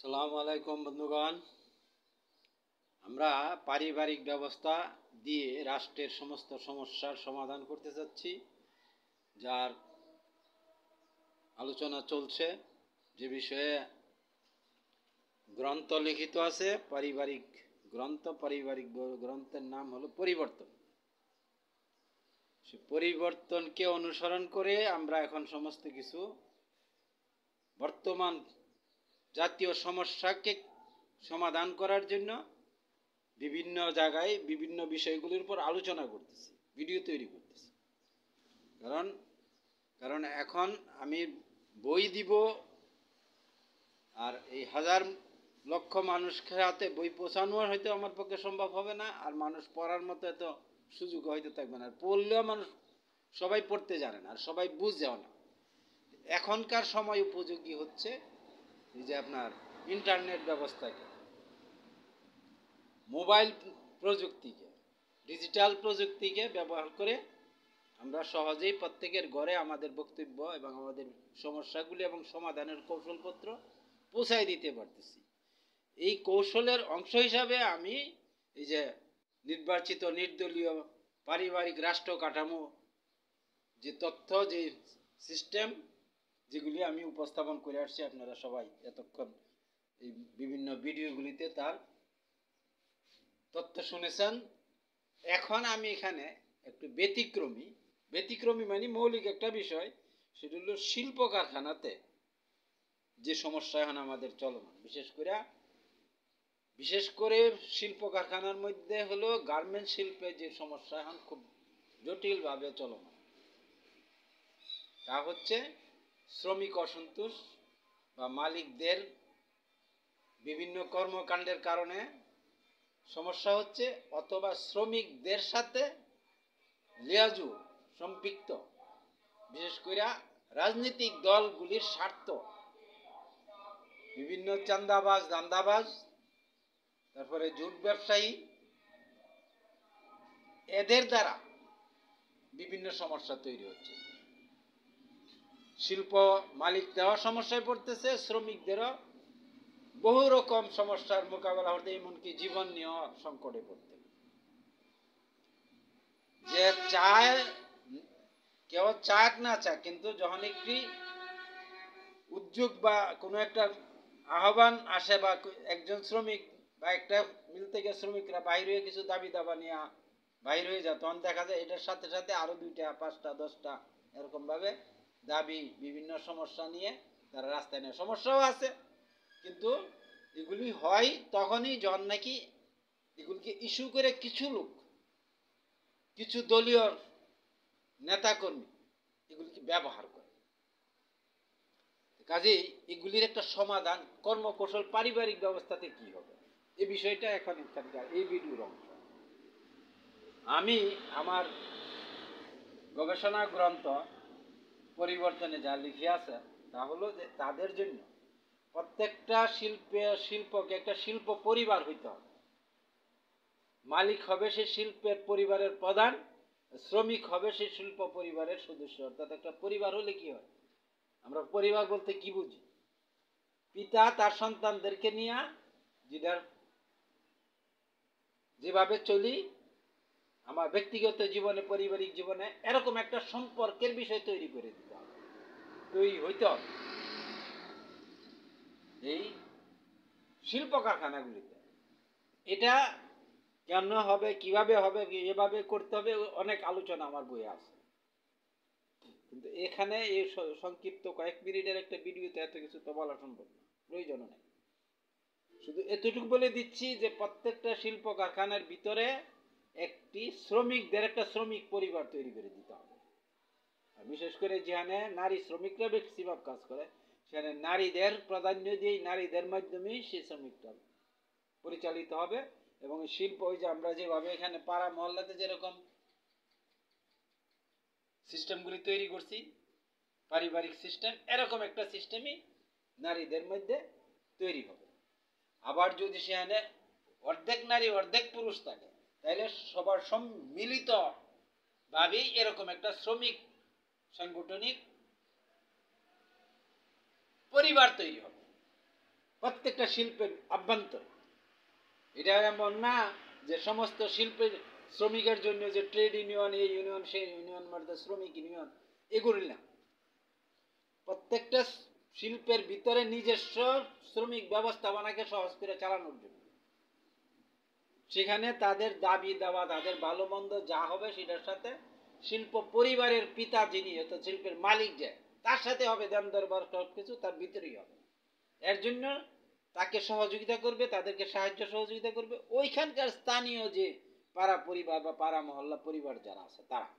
আসসালামু আলাইকুম বন্ধুগণ। আমরা পারিবারিক ব্যবস্থা দিয়ে রাষ্ট্রের সমস্ত সমস্যার সমাধান করতে যাচ্ছি, যার আলোচনা চলছে। যে বিষয়ে গ্রন্থ লিখিত আছে, পারিবারিক গ্রন্থের নাম হলো পরিবর্তন। সে পরিবর্তনকে অনুসরণ করে আমরা এখন সমস্ত কিছু বর্তমান জাতীয় সমস্যাকে সমাধান করার জন্য বিভিন্ন জায়গায় বিভিন্ন বিষয়গুলির উপর আলোচনা করতেছি, ভিডিও তৈরি করতেছি। কারণ এখন আমি বই দিব, আর এই হাজার লক্ষ মানুষের হাতে বই পৌঁছানো হয়তো আমার পক্ষে সম্ভব হবে না, আর মানুষ পড়ার মতো এত সুযোগ হয়তো থাকবে না। আর পড়লেও মানুষ সবাই পড়তে জানে না, আর সবাই বুঝেও না। এখনকার সময় উপযোগী হচ্ছে এই যে আপনার ইন্টারনেট ব্যবস্থাকে, মোবাইল প্রযুক্তিকে, ডিজিটাল প্রযুক্তিকে ব্যবহার করে আমরা সহজেই প্রত্যেকের ঘরে আমাদের বক্তব্য এবং আমাদের সমস্যাগুলি এবং সমাধানের কৌশলপত্র পৌঁছায় দিতে পারতেছি। এই কৌশলের অংশ হিসাবে আমি এই যে নির্বাচিত নির্দলীয় পারিবারিক রাষ্ট্র কাঠামো, যে তথ্য, যে সিস্টেম, যেগুলি আমি উপস্থাপন করে আসছি, আপনারা সবাই এতক্ষণ এই বিভিন্ন ভিডিওগুলিতে তার তথ্য শুনেছেন। এখন আমি এখানে একটু ব্যতিক্রমী মানে মৌলিক একটা বিষয়, সেটা হলো শিল্প কারখানাতে যে সমস্যা এখন আমাদের চলমান, বিশেষ করে শিল্প কারখানার মধ্যে হলো গার্মেন্টস শিল্পে যে সমস্যা এখন খুব জটিলভাবে চলমান, তা হচ্ছে শ্রমিক অসন্তোষ বা মালিকদের বিভিন্ন কর্মকাণ্ডের কারণে সমস্যা হচ্ছে, অথবা শ্রমিকদের সাথে লিয়াজু সম্পৃক্ত বিশেষ করে রাজনৈতিক দলগুলির স্বার্থ, বিভিন্ন চাঁদাবাজ, দান্দাবাজ, তারপরে জুট ব্যবসায়ী, এদের দ্বারা বিভিন্ন সমস্যা তৈরি হচ্ছে। শিল্প মালিকরাও সমস্যায় পড়তেছে, শ্রমিকদেরও বহু রকম সমস্যার মোকাবেলা হতে, এমনকি জীবন নিয়েও সংকটে পড়তে। যে চায়, কেউ চাক না চাক, কিন্তু যখন একটি উদ্যোগ বা কোনো একটা আহ্বান আসে, বা একজন শ্রমিক বা একটা মিল থেকে শ্রমিকরা বাইরে হয়ে কিছু দাবি দাবা নিয়ে বাইর হয়ে যায়, তখন দেখা যায় এটার সাথে সাথে আরো 2টা 5টা 10টা এরকম ভাবে দাবি, বিভিন্ন সমস্যা নিয়ে তারা রাস্তায় নেয়। সমস্যাও আছে, কিন্তু এগুলি হয় তখনই যখন নাকি এগুলিকে ইস্যু করে কিছু লোক, কিছু দলীয় নেতাকর্মী এগুলিকে ব্যবহার করে। কাজেই এগুলির একটা সমাধান, কর্মকৌশল পারিবারিক ব্যবস্থাতে কি হবে, এই বিষয়টা এখন এখানকার এই ভিডিওর অংশ। আমি আমার গবেষণা গ্রন্থ পরিবর্তনে যা লিখে আছে তা হলো যে তাদের জন্য প্রত্যেকটা শিল্পকে একটা শিল্প পরিবার হইতে হবে। মালিক হবে সে শিল্পের পরিবারের প্রধান, শ্রমিক হবে সে শিল্প পরিবারের সদস্য। অর্থাৎ একটা পরিবার হলে কি হয়, আমরা পরিবার বলতে কি বুঝি? পিতা তার সন্তানদেরকে নিয়ে যেভাবে চলি আমার ব্যক্তিগত জীবনে, পারিবারিক জীবনে, এরকম একটা সম্পর্কের বিষয় তৈরি করে দিতে হবে, তৈরি হইতে হবে এই শিল্প কারখানাগুলিতে। এটা কেন হবে, কিভাবে হবে, এভাবে করতে হবে, অনেক আলোচনা আমার বইয়ে আছে, কিন্তু এখানে এই সংক্ষিপ্ত কয়েক মিনিটের একটা ভিডিওতে এত কিছু তো বলা সম্ভব না, প্রয়োজনও নেই। শুধু এতটুকু বলে দিচ্ছি যে প্রত্যেকটা শিল্প কারখানার ভিতরে একটি শ্রমিকদের একটা শ্রমিক পরিবার তৈরি করে দিতে হবে। বিশেষ করে যেখানে নারী শ্রমিকরা বেশিরভাগ কাজ করে, সেখানে নারীদের প্রাধান্য দিয়ে নারীদের মাধ্যমেই সেই শ্রমিকটা পরিচালিত হবে। এবং শিল্প, ওই যে আমরা যেভাবে এখানে পাড়া মহল্লাতে যেরকম সিস্টেমগুলি তৈরি করছি, পারিবারিক সিস্টেম, এরকম একটা সিস্টেমই নারীদের মধ্যে তৈরি হবে। আবার যদি সেখানে অর্ধেক নারী অর্ধেক পুরুষ থাকে, তাহলে সবার সম্মিলিত ভাবেই এরকম একটা শ্রমিক সাংগঠনিক পরিবার তৈরি হবে। প্রত্যেকটা শিল্পের অভ্যন্তরে। এটা এমন না যে সমস্ত শিল্পের শ্রমিকের জন্য যে ট্রেড ইউনিয়ন, এই ইউনিয়ন সেই ইউনিয়ন, মানে শ্রমিক ইউনিয়ন, এগুলি না। প্রত্যেকটা শিল্পের ভিতরে নিজস্ব শ্রমিক ব্যবস্থাপনাকে সহজ করে চালানোর জন্য সেখানে তাদের দাবি দাওয়া, তাদের ভালো মন্দ যা হবে সেটার সাথে শিল্প পরিবারের পিতা যিনি, অর্থাৎ শিল্পের মালিক যে, তার সাথে হবে দেন দরবার, সব কিছু তার ভিতরেই হবে। এর জন্য তাকে সহযোগিতা করবে, তাদেরকে সাহায্য সহযোগিতা করবে ওইখানকার স্থানীয় যে পাড়া পরিবার বা পাড়া মহল্লা পরিবার যারা আছে তারা।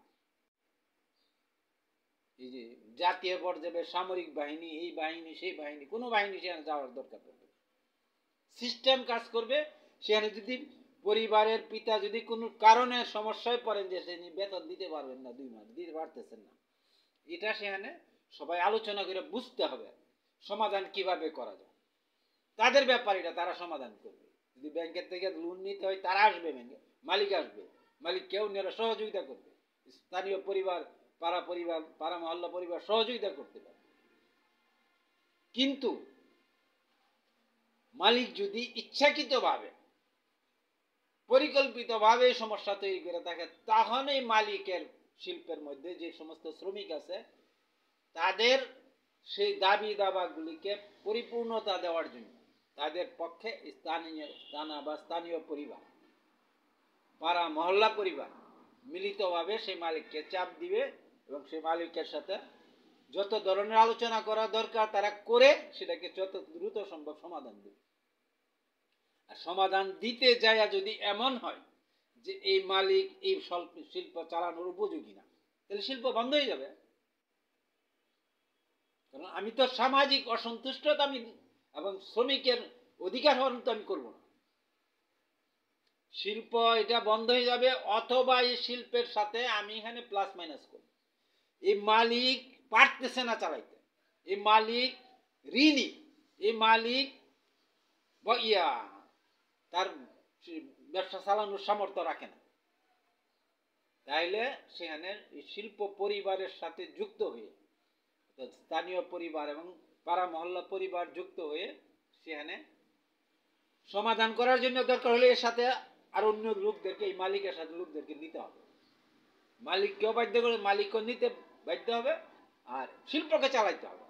এই যে জাতীয় পর্যায়ে সামরিক বাহিনী, এই বাহিনী সেই বাহিনী, কোনো বাহিনী সেখানে যাওয়ার দরকার পড়বে, সিস্টেম কাজ করবে। সেখানে যদি পরিবারের পিতা যদি কোনো কারণে সমস্যায় পড়েন যে তিনি বেতন দিতে পারবেন না, 2 মাস দিতে পারতেছেন না, এটা সেখানে সবাই আলোচনা করে বুঝতে হবে সমাধান কিভাবে করা যায়। তাদের ব্যাপার এটা, তারা সমাধান করবে। যদি ব্যাংকের থেকে লোন নিতে হয় তারা আসবে, ব্যাংকে মালিক আসবে, মালিক কেউ নেওয়ার সহযোগিতা করবে, স্থানীয় পরিবার, পাড়া পরিবার, পাড়া মহল্লা পরিবার সহযোগিতা করতে পারে। কিন্তু মালিক যদি ইচ্ছাকৃতভাবে পরিকল্পিতভাবে সমস্যা তৈরি করে থাকে, তখন এই মালিকের শিল্পের মধ্যে যে সমস্ত শ্রমিক আছে তাদের সেই দাবি দাবাগুলিকে পরিপূর্ণতা দেওয়ার জন্য তাদের পক্ষে স্থানীয় পরিবার, পাড়া মহল্লা পরিবার মিলিতভাবে সেই মালিককে চাপ দিবে এবং সেই মালিকের সাথে যত ধরনের আলোচনা করা দরকার তারা করে সেটাকে যত দ্রুত সম্ভব সমাধান দেবে। আর সমাধান দিতে যায় যদি এমন হয় যে এই মালিক এই শিল্প চালানোর উপযোগী না, তাহলে শিল্প বন্ধ হয়ে যাবে। কারণ আমি তো সামাজিক অসন্তুষ্টতা আমি এবং শ্রমিকের অধিকার হরণ তো আমি করবো না। শিল্প এটা বন্ধ হয়ে যাবে, অথবা এই শিল্পের সাথে আমি এখানে প্লাস মাইনাস করব। এই মালিক পারতেছে না চালাইতে, এই মালিক ঋণী, এই মালিক তার ব্যবসা চালানোর সামর্থ্য রাখে না, তাইলে সেখানে শিল্প পরিবারের সাথে যুক্ত হয়ে, স্থানীয় পরিবার এবং পাড়া মহল্লা পরিবার যুক্ত হয়ে সেখানে সমাধান করার জন্য দরকার হলে এর সাথে আর অন্য লোকদেরকে, এই মালিকের সাথে লোকদেরকে নিতে হবে। মালিককেও বাধ্য করে, মালিকও নিতে বাধ্য হবে, আর শিল্পকে চালাইতে হবে।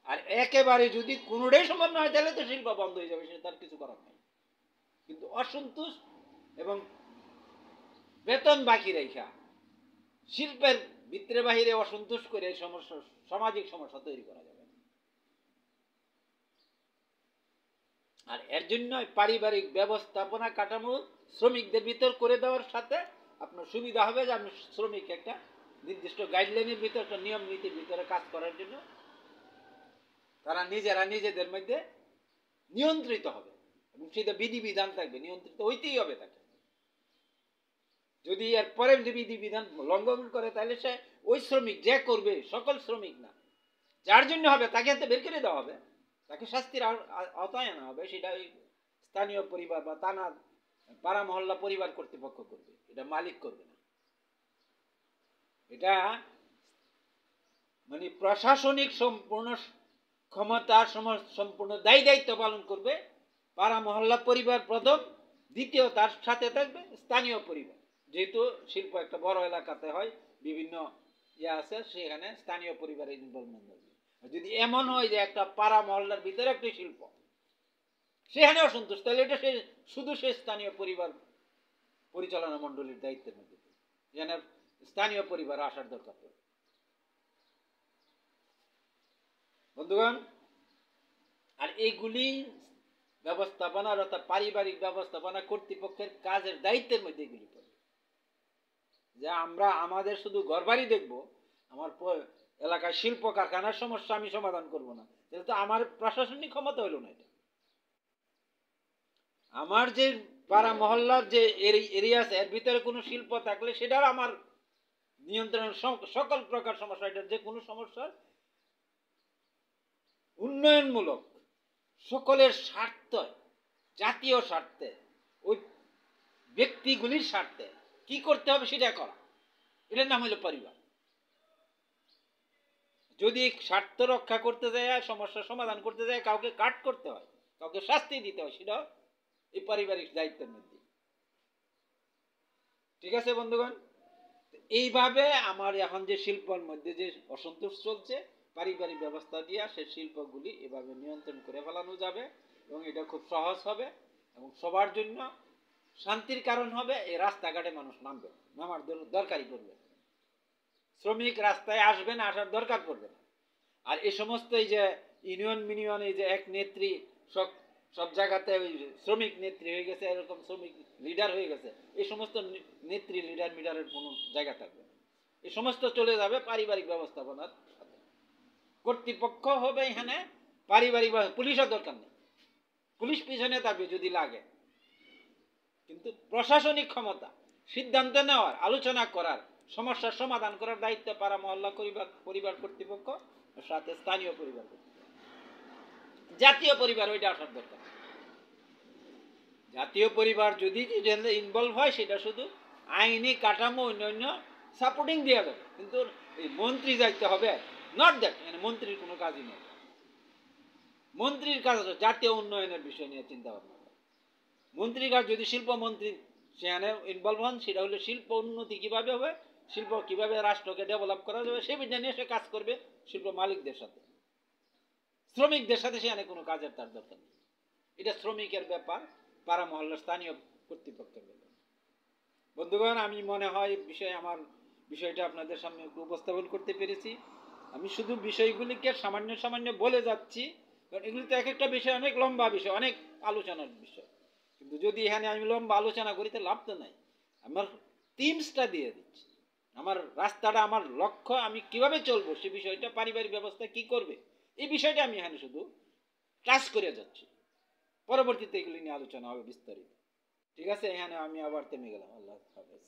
আর একেবারে যদি কোনোটাই সম্ভব না হয় তাহলে তো শিল্প বন্ধ হয়ে যাবে, সেটা তার কিছু করার নেই। কিন্তু অসন্তোষ এবং বেতন বাকি রেখা শিল্পের ভিতরে বাহিরে অসন্তোষ করে সমস্যা, সামাজিক সমস্যা তৈরি করা যাবে। আর এর জন্য পারিবারিক ব্যবস্থাপনা কাঠামো শ্রমিকদের ভিতর করে দেওয়ার সাথে আপনার সুবিধা হবে যে আপনি শ্রমিক একটা নির্দিষ্ট গাইডলাইনের ভিতর, একটা নিয়ম নীতির ভিতরে কাজ করার জন্য তারা নিজেরা নিজেদের মধ্যে নিয়ন্ত্রিত হবে এবং সেটা বিধিবিধান থাকবে, নিয়ন্ত্রিত হইতেই হবে তাকে। যদি এর পরে বিধিবিধান লঙ্ঘন করে তাহলে সে ওই শ্রমিক যে করবে, সকল শ্রমিক না, যার জন্য হবে তাকে হাতে বের করে দেওয়া হবে, তাকে শাস্তির আওতায় আনা হবে। সেটা ওই স্থানীয় পরিবার বা থানা, পাড়া মহল্লা পরিবার কর্তৃপক্ষ করবে, এটা মালিক করবে না। এটা মানে প্রশাসনিক সম্পূর্ণ ক্ষমতা, সম্পূর্ণ দায়িত্ব পালন করবে পাড়া মহল্লা পরিবার প্রথম, দ্বিতীয় তার সাথে থাকবে স্থানীয় পরিবার। যেহেতু শিল্প একটা বড় এলাকাতে হয়, বিভিন্ন আছে, সেখানে স্থানীয় পরিবারের ইনভলভমেন্ট হবে। যদি এমন হয় যে একটা পাড়া মহল্লার ভিতরে একটি শিল্প, সেখানে অসন্তোষ, তাহলে এটা শুধু সে স্থানীয় পরিবার পরিচালনা মন্ডলীর দায়িত্বের মধ্যে, যেখানে স্থানীয় পরিবার আসার দরকার পড়ে। বন্ধুগণ, আর এইগুলি ব্যবস্থাপনার অর্থাৎ পারিবারিক ব্যবস্থাপনা কর্তৃপক্ষের কাজের দায়িত্বের মধ্যে এগুলি পড়ে। যে আমরা আমাদের শুধু ঘরবাড়ি দেখবো, আমার এলাকায় শিল্প কারখানার সমস্যা আমি সমাধান করব না, তাহলে তো আমার প্রশাসনিক ক্ষমতা হলো না। এটা আমার যে পাড়া মহল্লার যে এরিয়া আছে এর ভিতরে কোনো শিল্প থাকলে সেটার আমার নিয়ন্ত্রণ, সকল প্রকার সমস্যা, এটা যে কোনো সমস্যার উন্নয়নমূলক সকলের স্বার্থে, জাতীয় স্বার্থে, ওই ব্যক্তিগুলির স্বার্থে কি করতে হবে সেটা করা, এটার নাম হলো পরিবার। যদি স্বার্থ রক্ষা করতে যায়, সমস্যার সমাধান করতে যায়, কাউকে কাট করতে হয়, কাউকে শাস্তি দিতে হয়, সেটাও এই পারিবারিক দায়িত্বের মধ্যে। ঠিক আছে বন্ধুগণ, এইভাবে আমার এখন যে শিল্পের মধ্যে যে অসন্তোষ চলছে, পারিবারিক ব্যবস্থা দিয়ে সেই শিল্পগুলি এভাবে নিয়ন্ত্রণ করে ফেলানো যাবে এবং এটা খুব সহজ হবে এবং সবার জন্য শান্তির কারণ হবে। এই রাস্তাঘাটে মানুষ নামবে, নামার দরকারই পড়বে, শ্রমিক রাস্তায় আসবেন, আসার দরকার পড়বে না। আর এই সমস্ত এই যে ইউনিয়ন মিনিয়ন, এই যে এক নেত্রী সব সব জায়গাতে ওই শ্রমিক নেত্রী হয়ে গেছে, এরকম শ্রমিক লিডার হয়ে গেছে, এই সমস্ত নেত্রী লিডার মিডারের কোনো জায়গা থাকবে না। এই সমস্ত চলে যাবে পারিবারিক ব্যবস্থাপনার সাথে। কর্তৃপক্ষ হবে এখানে পারিবারিক, পুলিশের দরকার নেই, পুলিশ পিছনে থাকবে যদি লাগে, কিন্তু প্রশাসনিক ক্ষমতা, সিদ্ধান্ত নেওয়ার, আলোচনা করার, সমস্যার সমাধান করার দায়িত্ব পাড়া মহল্লা পরিবার কর্তৃপক্ষ, সাথে স্থানীয় পরিবার কর্তৃপক্ষ। জাতীয় পরিবার ওইটা আসার দরকার। জাতীয় পরিবার যদি ইনভলভ হয়, সেটা শুধু আইনি কাঠামো অন্যান্য সাপোর্টিং দেওয়া যাবে, কিন্তু এই মন্ত্রী যাইতে হবে, নট দ্যাট। মানে মন্ত্রীর কোনো কাজই নেই। মন্ত্রীর কাজ হচ্ছে জাতীয় উন্নয়নের বিষয় নিয়ে চিন্তা ভাবনা করা। মন্ত্রীর কাজ যদি শিল্পমন্ত্রী সেখানে ইনভলভ হন, সেটা হলে শিল্প উন্নতি কিভাবে হবে, শিল্প কিভাবে রাষ্ট্রকে ডেভেলপ করা যাবে, সে বিষয় নিয়ে সে কাজ করবে শিল্প মালিকদের সাথে। শ্রমিকদের সাথে সেখানে কোনো কাজের তার দরকার নেই। এটা শ্রমিকের ব্যাপার, পাড়া মহল্লার স্থানীয় কর্তৃপক্ষের ব্যাপার। বন্ধুগণ, আমি মনে হয় বিষয়টা আপনাদের সামনে একটু উপস্থাপন করতে পেরেছি। আমি শুধু বিষয়গুলিকে সামান্য সামান্য বলে যাচ্ছি, কারণ এগুলি তো এক একটা বিষয় অনেক লম্বা বিষয়, অনেক আলোচনার বিষয়। কিন্তু যদি এখানে আমি লম্বা আলোচনা করি তো লাভ তো নাই। আমার টিমসটা দিয়ে দিচ্ছি, আমার রাস্তাটা, আমার লক্ষ্য, আমি কিভাবে চলবো, সে বিষয়টা, পারিবারিক ব্যবস্থা কি করবে, এই বিষয়টা আমি এখানে শুধু টাচ করে যাচ্ছি। পরবর্তীতে এগুলি নিয়ে আলোচনা হবে বিস্তারিত। ঠিক আছে, এখানে আমি আবার থেমে গেলাম। আল্লাহ হাফেজ।